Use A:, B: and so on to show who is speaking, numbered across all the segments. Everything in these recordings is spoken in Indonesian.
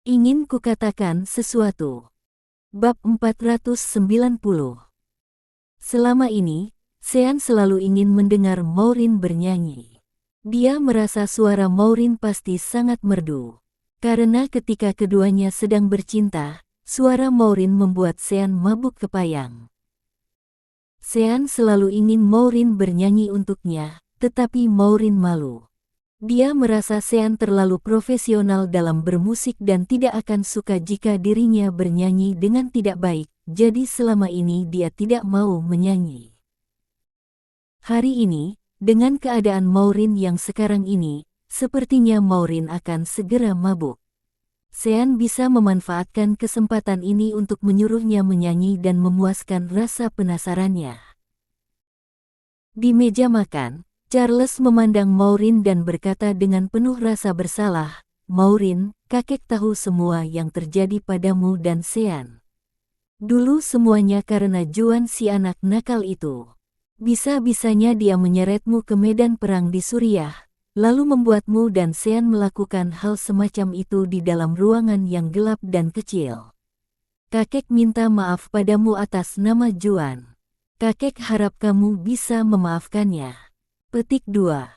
A: Ingin kukatakan sesuatu. Bab 490. Selama ini, Sean selalu ingin mendengar Maureen bernyanyi. Dia merasa suara Maureen pasti sangat merdu. Karena ketika keduanya sedang bercinta, suara Maureen membuat Sean mabuk kepayang. Sean selalu ingin Maureen bernyanyi untuknya, tetapi Maureen malu. Dia merasa Sean terlalu profesional dalam bermusik dan tidak akan suka jika dirinya bernyanyi dengan tidak baik, jadi selama ini dia tidak mau menyanyi. Hari ini, dengan keadaan Maureen yang sekarang ini, sepertinya Maureen akan segera mabuk. Sean bisa memanfaatkan kesempatan ini untuk menyuruhnya menyanyi dan memuaskan rasa penasarannya. Di meja makan, Charles memandang Maureen dan berkata dengan penuh rasa bersalah, "Maureen, kakek tahu semua yang terjadi padamu dan Sean. Dulu semuanya karena Juan si anak nakal itu. Bisa-bisanya dia menyeretmu ke medan perang di Suriah, lalu membuatmu dan Sean melakukan hal semacam itu di dalam ruangan yang gelap dan kecil. Kakek minta maaf padamu atas nama Juan. Kakek harap kamu bisa memaafkannya." Petik 2.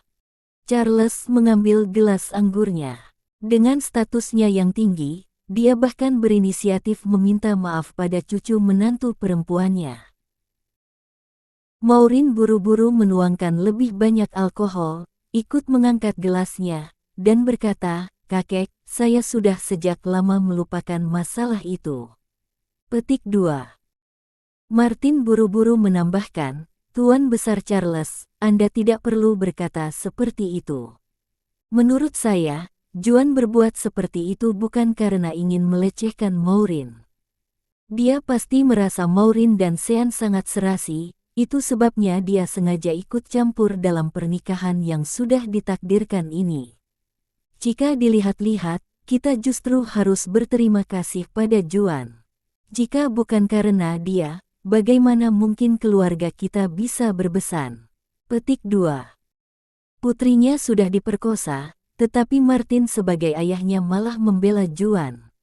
A: Charles mengambil gelas anggurnya. Dengan statusnya yang tinggi, dia bahkan berinisiatif meminta maaf pada cucu menantu perempuannya. Maureen buru-buru menuangkan lebih banyak alkohol, ikut mengangkat gelasnya, dan berkata, "Kakek, saya sudah sejak lama melupakan masalah itu." Petik 2. Martin buru-buru menambahkan, "Tuan Besar Charles, Anda tidak perlu berkata seperti itu. Menurut saya, Juan berbuat seperti itu bukan karena ingin melecehkan Maureen. Dia pasti merasa Maureen dan Sean sangat serasi, itu sebabnya dia sengaja ikut campur dalam pernikahan yang sudah ditakdirkan ini. Jika dilihat-lihat, kita justru harus berterima kasih pada Juan. Jika bukan karena dia, bagaimana mungkin keluarga kita bisa berbesan?" Petik 2. Putrinya sudah diperkosa, tetapi Martin sebagai ayahnya malah membela Juan.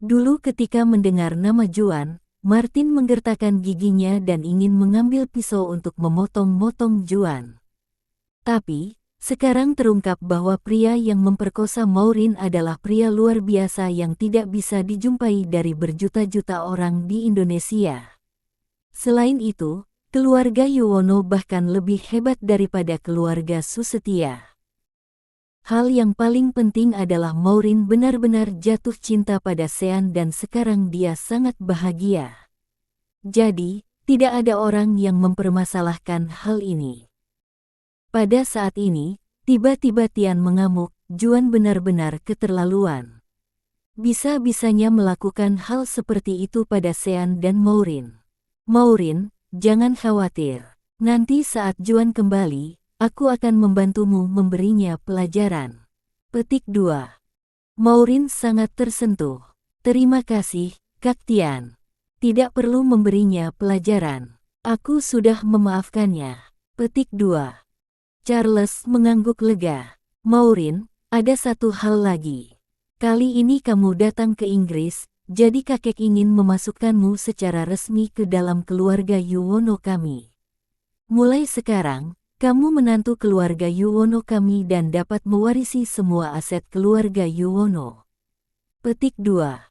A: Dulu ketika mendengar nama Juan, Martin menggertakkan giginya dan ingin mengambil pisau untuk memotong-motong Juan. Tapi, sekarang terungkap bahwa pria yang memperkosa Maureen adalah pria luar biasa yang tidak bisa dijumpai dari berjuta-juta orang di Indonesia. Selain itu, keluarga Yuwono bahkan lebih hebat daripada keluarga Susetia. Hal yang paling penting adalah Maureen benar-benar jatuh cinta pada Sean dan sekarang dia sangat bahagia. Jadi, tidak ada orang yang mempermasalahkan hal ini. Pada saat ini, tiba-tiba Tian mengamuk, Juan benar-benar keterlaluan. Bisa-bisanya melakukan hal seperti itu pada Sean dan Maureen. Maureen, jangan khawatir. Nanti saat Juan kembali, aku akan membantumu memberinya pelajaran. Petik 2. Maureen sangat tersentuh. "Terima kasih, Kak Tian. Tidak perlu memberinya pelajaran. Aku sudah memaafkannya." Petik 2. Charles mengangguk lega. "Maureen, ada satu hal lagi. Kali ini kamu datang ke Inggris, jadi kakek ingin memasukkanmu secara resmi ke dalam keluarga Yuwono kami. Mulai sekarang, kamu menantu keluarga Yuwono kami dan dapat mewarisi semua aset keluarga Yuwono." Petik 2.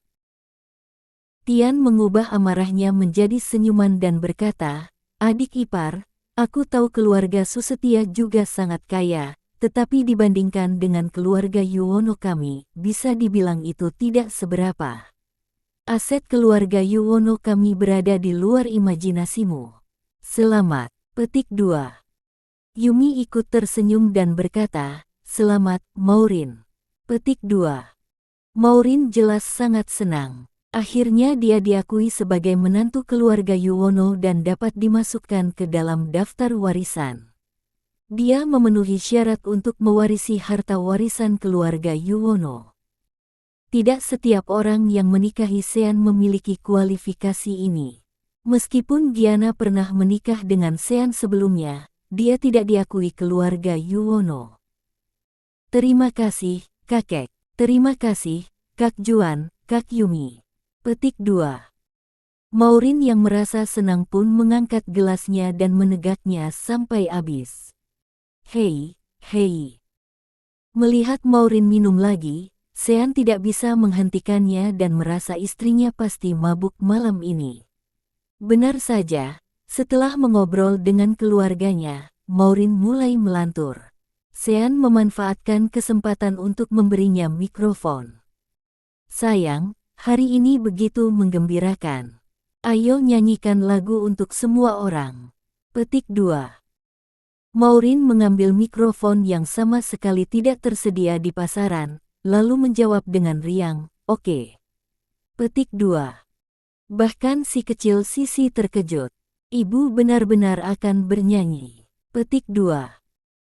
A: Tian mengubah amarahnya menjadi senyuman dan berkata, "Adik ipar, aku tahu keluarga Susetia juga sangat kaya, tetapi dibandingkan dengan keluarga Yuwono kami, bisa dibilang itu tidak seberapa. Aset keluarga Yuwono kami berada di luar imajinasimu. Selamat." Petik 2. Yumi ikut tersenyum dan berkata, "Selamat, Maureen." Petik 2. Maureen jelas sangat senang. Akhirnya dia diakui sebagai menantu keluarga Yuwono dan dapat dimasukkan ke dalam daftar warisan. Dia memenuhi syarat untuk mewarisi harta warisan keluarga Yuwono. Tidak setiap orang yang menikahi Sean memiliki kualifikasi ini. Meskipun Giana pernah menikah dengan Sean sebelumnya, dia tidak diakui keluarga Yuwono. "Terima kasih, kakek." "Terima kasih, Kak Juan, Kak Yumi. Petik 2. Maureen yang merasa senang pun mengangkat gelasnya dan menegaknya sampai habis. Hei, hei. Melihat Maureen minum lagi, Sean tidak bisa menghentikannya dan merasa istrinya pasti mabuk malam ini. Benar saja, setelah mengobrol dengan keluarganya, Maureen mulai melantur. Sean memanfaatkan kesempatan untuk memberinya mikrofon. Sayang, hari ini begitu menggembirakan. Ayo nyanyikan lagu untuk semua orang. Petik 2. Maureen mengambil mikrofon yang sama sekali tidak tersedia di pasaran, lalu menjawab dengan riang, "Oke." Petik 2. Bahkan si kecil Sisi terkejut. Ibu benar-benar akan bernyanyi. Petik 2.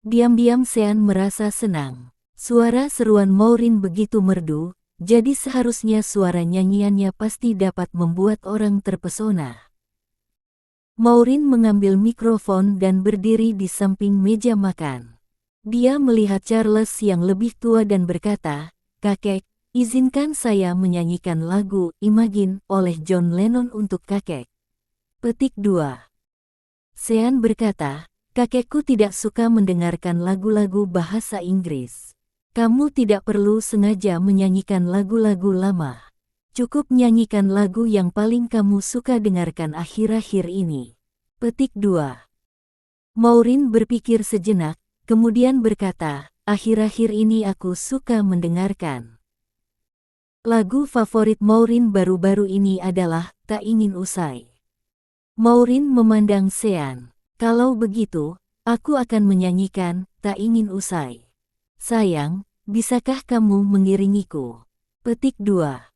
A: Diam-diam Sean merasa senang. Suara seruan Maureen begitu merdu, jadi seharusnya suara nyanyiannya pasti dapat membuat orang terpesona. Maureen mengambil mikrofon dan berdiri di samping meja makan. Dia melihat Charles yang lebih tua dan berkata, "Kakek, izinkan saya menyanyikan lagu Imagine oleh John Lennon untuk kakek." Petik 2. Sean berkata, "Kakekku tidak suka mendengarkan lagu-lagu bahasa Inggris. Kamu tidak perlu sengaja menyanyikan lagu-lagu lama. Cukup nyanyikan lagu yang paling kamu suka dengarkan akhir-akhir ini." Petik 2. Maureen berpikir sejenak, kemudian berkata, "Akhir-akhir ini aku suka mendengarkan." Lagu favorit Maureen baru-baru ini adalah Tak Ingin Usai. Maureen memandang Sean. "Kalau begitu, aku akan menyanyikan Tak Ingin Usai. Sayang, bisakah kamu mengiringiku?" Petik 2.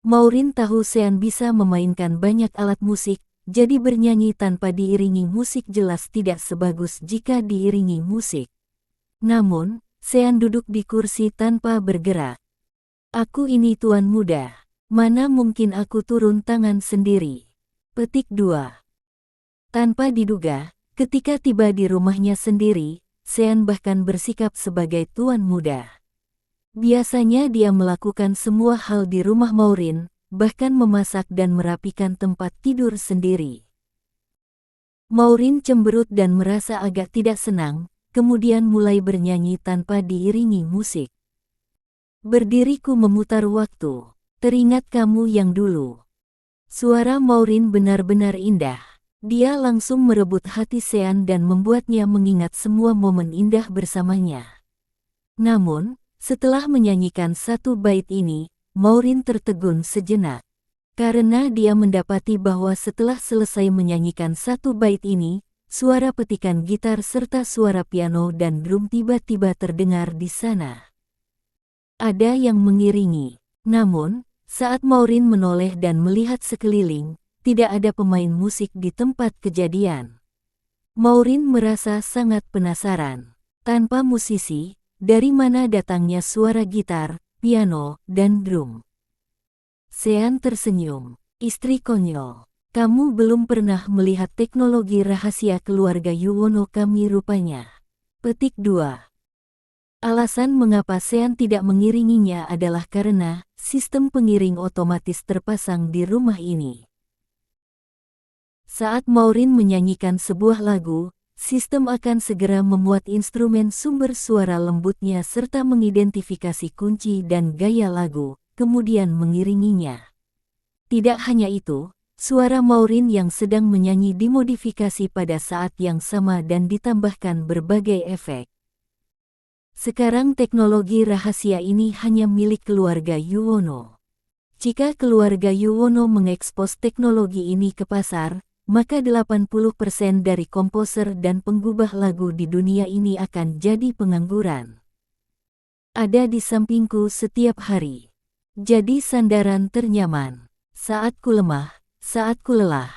A: Maureen tahu Sean bisa memainkan banyak alat musik, jadi bernyanyi tanpa diiringi musik jelas tidak sebagus jika diiringi musik. Namun, Sean duduk di kursi tanpa bergerak. "Aku ini tuan muda. Mana mungkin aku turun tangan sendiri." Petik 2. Tanpa diduga, ketika tiba di rumahnya sendiri, Sean bahkan bersikap sebagai tuan muda. Biasanya dia melakukan semua hal di rumah Maureen, bahkan memasak dan merapikan tempat tidur sendiri. Maureen cemberut dan merasa agak tidak senang, kemudian mulai bernyanyi tanpa diiringi musik. "Berdiriku memutar waktu, teringat kamu yang dulu." Suara Maureen benar-benar indah. Dia langsung merebut hati Sean dan membuatnya mengingat semua momen indah bersamanya. Namun, setelah menyanyikan satu bait ini, Maureen tertegun sejenak. Karena dia mendapati bahwa setelah selesai menyanyikan satu bait ini, suara petikan gitar serta suara piano dan drum tiba-tiba terdengar di sana. Ada yang mengiringi. Namun, saat Maureen menoleh dan melihat sekeliling, tidak ada pemain musik di tempat kejadian. Maureen merasa sangat penasaran. Tanpa musisi, dari mana datangnya suara gitar, piano, dan drum? Sean tersenyum. "Istri konyol. Kamu belum pernah melihat teknologi rahasia keluarga Yuwono kami rupanya." Petik 2. Alasan mengapa Sean tidak mengiringinya adalah karena sistem pengiring otomatis terpasang di rumah ini. Saat Maureen menyanyikan sebuah lagu, sistem akan segera memuat instrumen sumber suara lembutnya serta mengidentifikasi kunci dan gaya lagu, kemudian mengiringinya. Tidak hanya itu, suara Maureen yang sedang menyanyi dimodifikasi pada saat yang sama dan ditambahkan berbagai efek. Sekarang teknologi rahasia ini hanya milik keluarga Yuwono. Jika keluarga Yuwono mengekspos teknologi ini ke pasar, maka 80% dari komposer dan penggubah lagu di dunia ini akan jadi pengangguran. Ada di sampingku setiap hari. Jadi sandaran ternyaman. Saat ku lemah, saat ku lelah.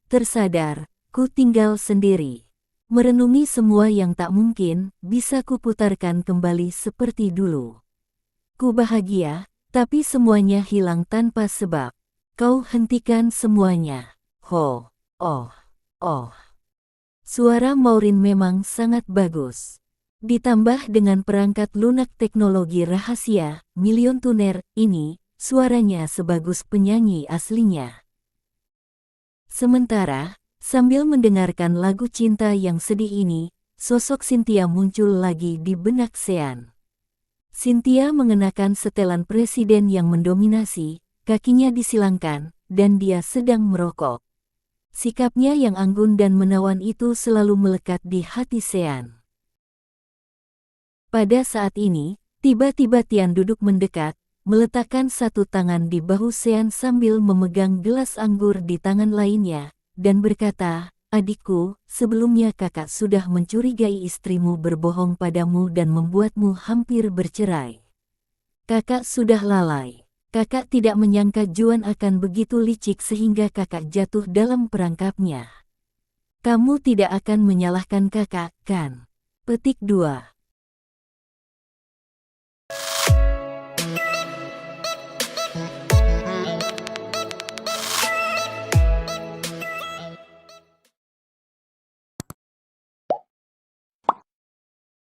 A: Tersadar, ku tinggal sendiri. Merenungi semua yang tak mungkin, bisa kuputarkan kembali seperti dulu. Ku bahagia, tapi semuanya hilang tanpa sebab. Kau hentikan semuanya. Suara Maureen memang sangat bagus. Ditambah dengan perangkat lunak teknologi rahasia, Million Tuner, ini, suaranya sebagus penyanyi aslinya. Sementara, sambil mendengarkan lagu cinta yang sedih ini, sosok Cynthia muncul lagi di benak Sean. Cynthia mengenakan setelan presiden yang mendominasi, kakinya disilangkan, dan dia sedang merokok. Sikapnya yang anggun dan menawan itu selalu melekat di hati Sean. Pada saat ini, tiba-tiba Tian duduk mendekat, meletakkan satu tangan di bahu Sean sambil memegang gelas anggur di tangan lainnya, dan berkata, "Adikku, sebelumnya kakak sudah mencurigai istrimu berbohong padamu dan membuatmu hampir bercerai. Kakak sudah lalai. Kakak tidak menyangka Juan akan begitu licik sehingga kakak jatuh dalam perangkapnya. Kamu tidak akan menyalahkan kakak, kan?" Petik 2.